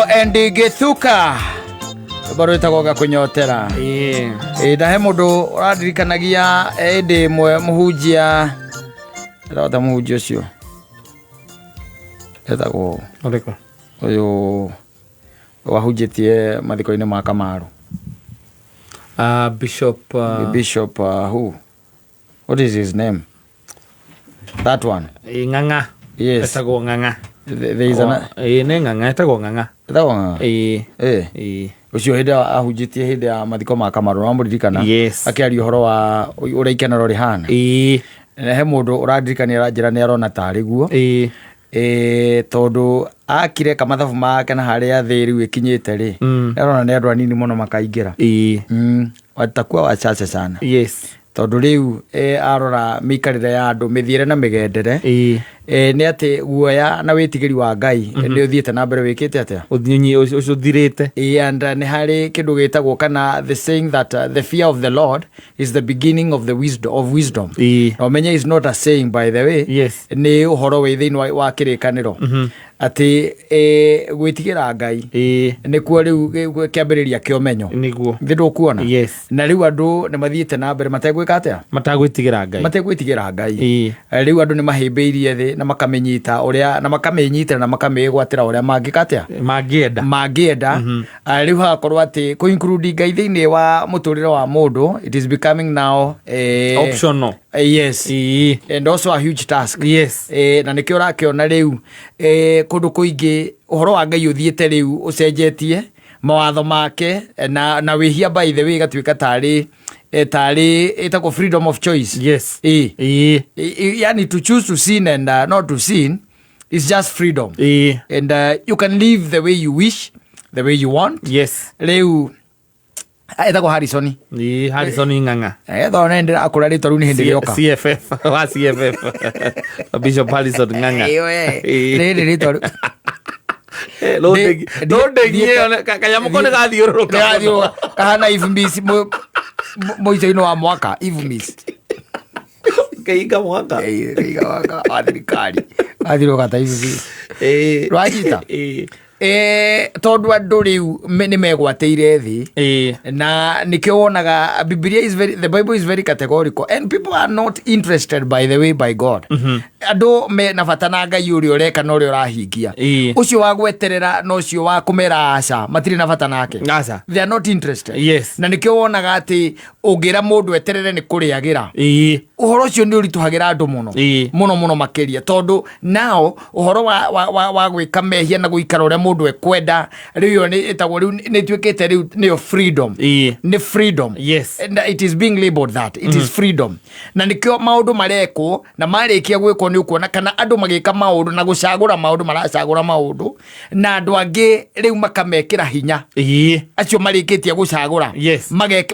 Endi Githuka baro itagoga kunyotera ndahe mundu uradirikanagia ndi mwe muhunjia rota muhunjia ucio etago uriko uyu wahunjitie mathiko-ini ma Kamaru Bishop who? What is his name? That one. Ng'ang'a. Yes. Etago Ng'ang'a. There is an ne Ng'ang'a etago Ng'ang'a. Etago ucio hindi ahunjitie hindi ya mathiko ma Kamaru no muririkana akiaria uhoro wa uria ikenero rihana he mundu uradirikania aranjira ni arona tari guo tondu akire kamathabu make na haria thi riu ikinyite ri arona ni andu anini muno makaingira watakuwa wachache sana tondu riu arora mikarire ya andu mithiire na migendere ni ati guoya na witigiri wa Ngai ni uthiete na mbere wikite atia uthinyi ucio thirite and ni hari kindu gitagwo kana the saying that the fear of the Lord is the beginning of the wisdom no menye is not a saying by the way ni uhoro wi thiini wa kirikaniro ati gwitigira Ngai ni kuo riu kiambiriria kio menyo niguo ndio kuona na riu andu ni mathiete na mbere mategwika atia matagwitigira Ngai riu andu ni mahimbiirie thi na makamenyita uria na makamenyita na makamegwatira uria mangikatia mangienda riu hakorwo ati ku include Ngai thiini wa muturire wa mundu it is becoming now optional and also a huge task na nikio rakiona riu kundu kuingi uhoro wa Ngai uthiete riu ucenjetie mawatho make na wihia by the way gatuika tari itako freedom of choice yani to choose to sin and not to sin is just freedom and you can live the way you wish, the way you want riu etagwo Harrison Ng'ang'a thone ndira akura ritwa riu ni hindi rioka CFF Bishop Harrison Ng'ang'a riri ritwa kanyamuko ni gathiururuka kahana ivumbisi moico-ini wa mwaka ivumbisi kaiga mwaka wa thirikari athiuruka ta ivumbisi rwanyita tondu andu riu ni megwateire thi na nikio wonaga the Bible is very categorical and people are not interested by the way by God andu me na batana Ngai uri ureka no uri urahingia ucio wa gweterera no ucio wa kumera aca matiri na batana nake they are not interested na nikio wonaga ati ungira mundu eterere ni kuriagira uhoro ucio ni urituhagira andu muno makiria tondu now uhoro wa gwika mehia na guikara uria mundu ekwenda riu ni etagwo riu ni twikite riu ni freedom ni freedom and it is being labeled that it is freedom na nikio maundu mareko na marikia gwiko ni ukuona kana andu magika maundu na gucagura maundu maracagura maundu na andu angi riu makamekira hinya acio marikitie gucagura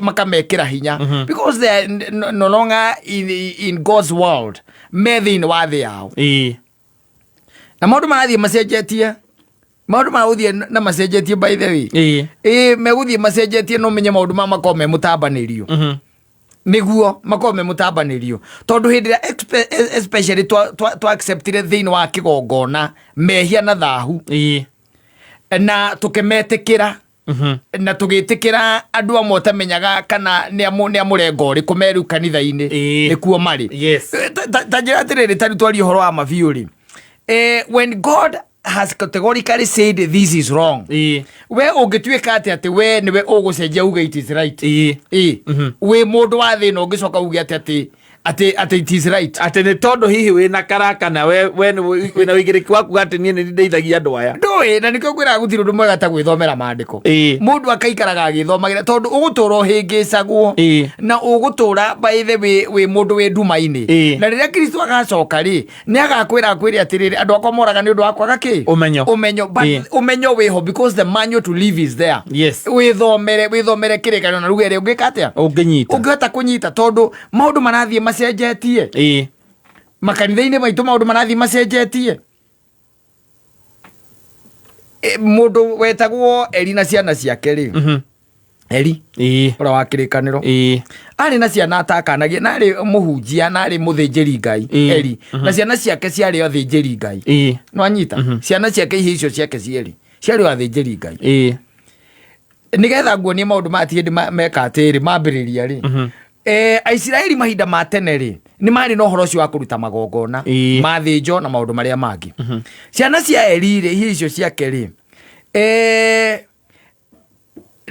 makamekira hinya because they are no longer in God's world methin wa thi yao na maundu marathie macenjetie maundu marathie na macenjetie by the way meguthie macenjetie no menye maundu makome mutabanirio niguo makome mutabanirio tondu hindi especially to acceptire thiini wa kigongona mehia na thahu na tukemetikira na tugitikira andu amwe tamenyaga kana ni amurengo uri kumeru kanitha-ini nikuo mari tanjira atiriri tari twari uhoro wa mabiuri when God has categorically said this is wrong we ungituika ati we niwe ugucenjia uga it is right we mundu wa thi no ngicoka uge ati it is right ati ni tondu hihi wina karaka na we wina wigiriki waku ati ni ndeithagia andu aya ndui na nikio kwira gutiri undu mwega ta gwithomera maandiko mundu akaikaraga agithomagira tondu ugutura uhingicagwo na ugutura by the way we mundu we nduma-ini na riria Kristo agacoka ri ni agakwira atiriri andu akwa moraga ni undu wakwa gaki umenyo but umenyo wiho because the manual to live is there withomere kirikanio na ruga ri ungika atia ungihota kunyita tondu maundu marathie macenjetie makanitha-ini maitu maundu marathie macenjetie mundu wetagwo Eli na ciana ciake ri Eli ura wa kirikaniro ari na ciana atakanagia na ari muhunjia na ari muthinjiri Ngai Eli na ciana ciake ciari othinjiri Ngai no anyita ciana ciake icio ciake cieri ciarĩ athĩnjĩri Ngai nigetha nguonie maũndũ matigĩ meka atĩrĩ mambĩrĩria rĩ Aisiraeli mahinda ma tene rĩ nĩ marĩ na ũhoro ũcio wa kũruta magongona mathĩnjo na maũndũ marĩa mangĩ ciana cia Eli rĩ icio ciake rĩ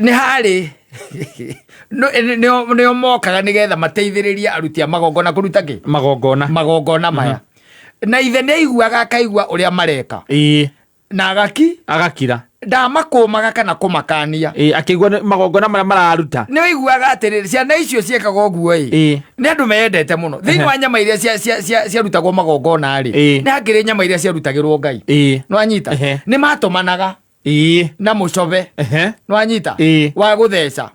nĩ harĩ nĩo mokaga nigetha mateithĩrĩrie aruti a magongona kũruta kĩ magongona maya na ithe nĩ aiguaga akaigua ũrĩa mareka na agakira ndamakũmaga kana kũmakania akĩigua magongona marĩa mararuta nĩ aiguaga atĩrĩrĩ ciana icio ciekaga ũguo nĩ andũ meyendete mũno thĩinĩ wa nyama iria ciarutagwo magongona rĩ nĩ hakĩrĩ nyama iria ciarutagĩrwo Ngai nĩ wanyita nĩ matũmanaga na mũcobe nĩ wanyita wa gũtheca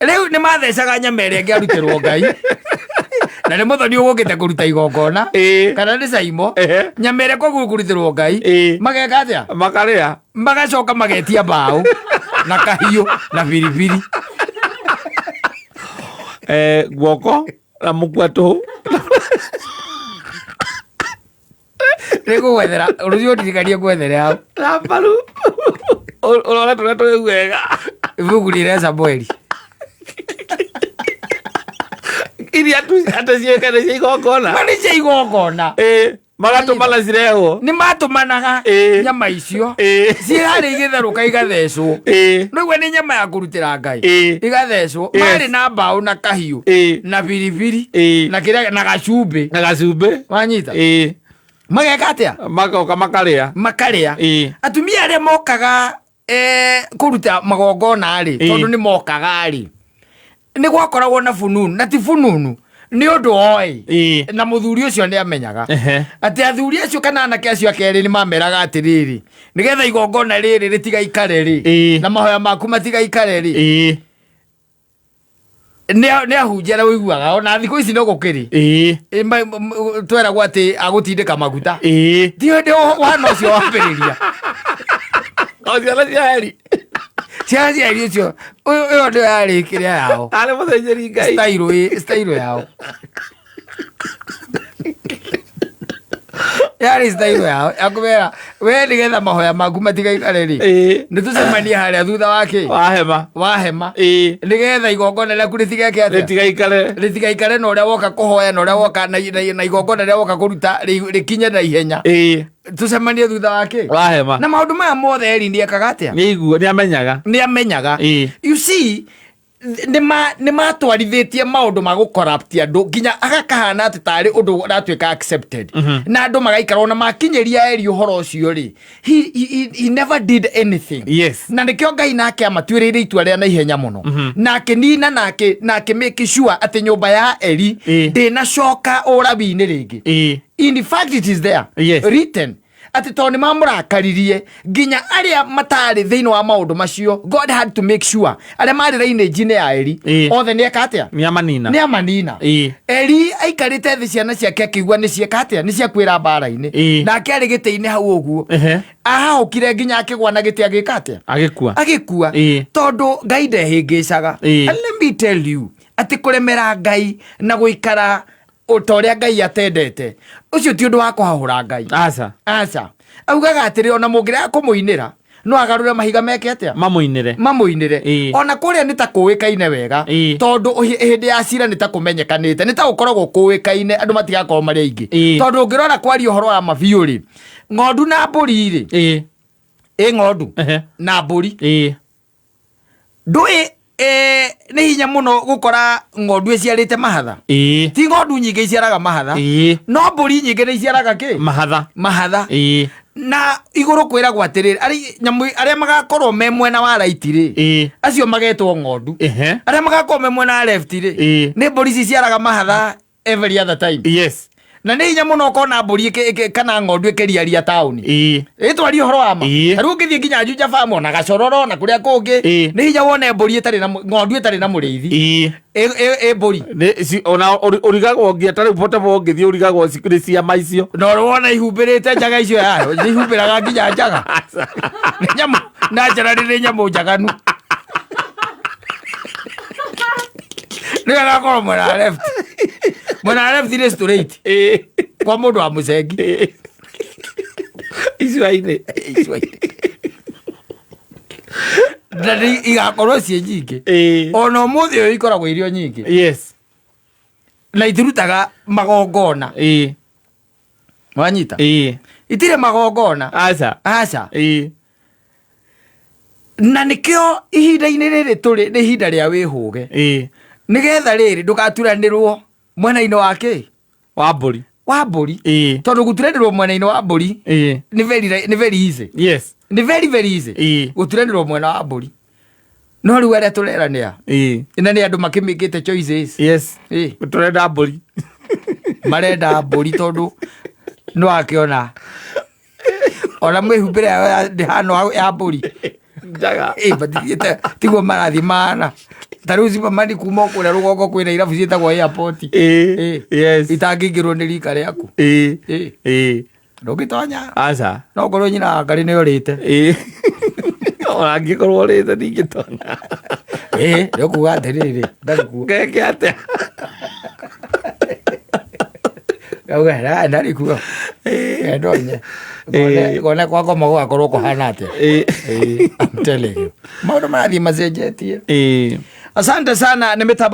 rĩu nĩ mathecaga nyama ĩrĩa ĩngĩarutĩrwo Ngai na nĩ mũthoni ũgũkĩte kũruta igongona kana nĩ caimo nyama ĩrĩa kũrutĩrwo Ngai mageka atĩa makarĩa magacoka magetia mbaũ na kahiũ na biribiri guoko na mũkwa nĩgũgwethera rũcio ndirikanie gwethere hau na mbaru ũrona tũrĩa twĩ wega ibuku rĩrĩa Samueli iria atĩ ciĩkane cia igongona nĩ cia igongona magatũmana cirehwo nĩ matũmanaga nyama icio cirarĩ igĩtherũka igathecwo nĩguo nĩ nyama ya kũrutĩra Ngai igathecwo marĩ na mbaũ na kahiũ na biribiri na kĩrĩa na gacumbĩ wanyita mageka atĩa magoka makarĩa atumia arĩa mokaga kũruta magongona rĩ tondũ nĩ mokaga rĩ nĩ gwakoragwo na fununu na ti fununu nĩ ũndũ oĩ na mũthuri ũcio nĩ amenyaga atĩ athuri acio kana anake acio akerĩ nĩ mameraga atĩrĩrĩ nĩgetha igongona rĩrĩ rĩtigaikare rĩ na mahoya maku matigaikare rĩ nĩ ahunjia na ũiguaga ona thikũ ici no gũkĩrĩ tweragwo atĩ agũtindĩka maguta ti hĩndĩ wahana ũcio wambĩrĩria ciana cia Eli ũcio ũyũ nĩ yarĩ kĩrĩa yao arĩ mũthĩnjĩri Ngai stailo yao yarĩ stailo yao yakũmera we nĩgetha mahoya maku matigaikare rĩ nĩ tũcemanie harĩa thutha wa hema nĩgetha igongona rĩaku rĩtigaikare na ũrĩa woka kũhoya na ũrĩa woka na igongona rĩrĩa woka kũruta rĩkinye na ihenya tũcemanie thutha wa hema na maũndũ maya mothe Eli nĩ ekaga atĩa nĩ amenyaga you see nĩ matwarithĩtie maũndũ ma gũcorrupt andũ nginya agakahana atĩ tarĩ ũndũ ũratuĩka accepted na andũ magaikara ona makinyĩria Eli ũhoro ũcio rĩ he never did anything na nĩkĩo Ngai nake amatuĩrĩire itua rĩa naihenya mũno na akĩnina na akĩmake sure atĩ nyũmba ya Eli ndĩnacoka ũrabi-inĩ rĩngĩ in fact it is there written atĩ tondũ nĩ mamũrakaririe nginya arĩa matarĩ thĩinĩ wa maũndũ macio God had to make sure arĩa marĩ lineage-inĩ ya Eli othe nĩ eka atĩa nĩ amanina Eli aikarĩte thĩ ciana ciake akĩigua nĩ cieka atĩa nĩ ciakwĩra mbara-inĩ nake arĩ gĩtĩ-inĩ hau ũguo ahaũkire nginya akĩgwa na gĩtĩ agĩka atĩa agĩkua tondũ Ngai ndehĩngĩcaga and let me tell you atĩ kũremera Ngai na gũikara ũtorĩa Ngai atendete ũcio ti ũndũ wa kũhahũra Ngai aca augaga atĩrĩ ona mũngĩrega kũmũinĩra no agarũre mahiga meke atĩa mamũinĩre ona kũrĩa nĩ ta kũĩkaine wega tondũ hĩndĩ ya cira nĩ ta kũmenyekanĩte nĩ ta gũkoragwo kũĩkaine andũ matigakorwo marĩ aingĩ tondũ ũngĩrora kwaria ũhoro wa mabiũ rĩ ng'ondu na mbũri rĩ ng'ondu na mbũri ndũĩ nĩ hinya mũno gũkora ng'ondu ĩciarĩte mahatha ti ng'ondu nyingĩ iciaraga mahatha no mbũri nyingĩ nĩ iciaraga kĩ mahatha na igũrũ kwĩragwo atĩrĩrĩ arĩa magakorwo me mwena wa right rĩ acio magetwo ng'ondu arĩa magakorwo me mwena wa left rĩ nĩ mbũri ciciaraga mahatha every other time na nĩ hinya mũno ũkona mbũri kana ng'ondu ĩkĩriaria taũni ĩtwaria ũhoro wa ma rĩu ũngĩthiĩ nginya Juja farm ona Gacororo na kũrĩa kũngĩ nĩ hinya wone mbũri ĩtarĩ na ng'ondu ĩtarĩ na mũrĩithi mbũri ona ũrigagwo ngĩeta rĩu potebo ũngĩthiĩ ũrigagwo nĩ ciama icio na wona ihumbĩrĩte njaga icio yayo ihumbĩraga nginya njaga nĩ nyamũ na njara nĩ nyamũ njaganu nĩ agakorwo mwena wa left nĩ straight kwa mũndũ wa mũcengi icua-inĩ ndari igakorwo cie nyingĩ ona ũmũthĩ ũyũ ikoragwo irio nyingĩ yes na itirutaga magongona wanyita itire magongona aca na nikio ihinda-inĩ rĩrĩ tũrĩ nĩ ihinda rĩa wĩhũge nĩgetha rĩrĩ ndũgaturanĩrwo mwena-inĩ wa kĩ wa mbũri tondũ gũturanĩrwo mwena-inĩ wa mbũri nĩ very easy yes nĩ very easy gũturanĩrwo mwena wa mbũri no rĩu arĩa tũreranĩra na nĩ andũ makĩmĩkĩte choices yes tũrenda mbũri marenda mbũri tondũ no akĩona ona mwĩhumbĩre ndĩhano ya mbũri njaga tiguo marathi mana ta rĩu Zimmerman kuma kũrĩa rũgongo kwĩna irabu ciĩtagwo airport itangĩingĩrwo nĩ rika rĩaku ndũngĩtonya aca no ngorwo nyina Ngarĩ nĩ orĩte ona angĩkorwo orĩte ndingĩtonya rĩu kuga atĩrĩrĩ ngeke atĩa ndarĩ kuo ndonye gone kwa ngoma gũgakorwo kũhana atĩa I'm telling you maũndũ marathiĩ macenjetie asante sana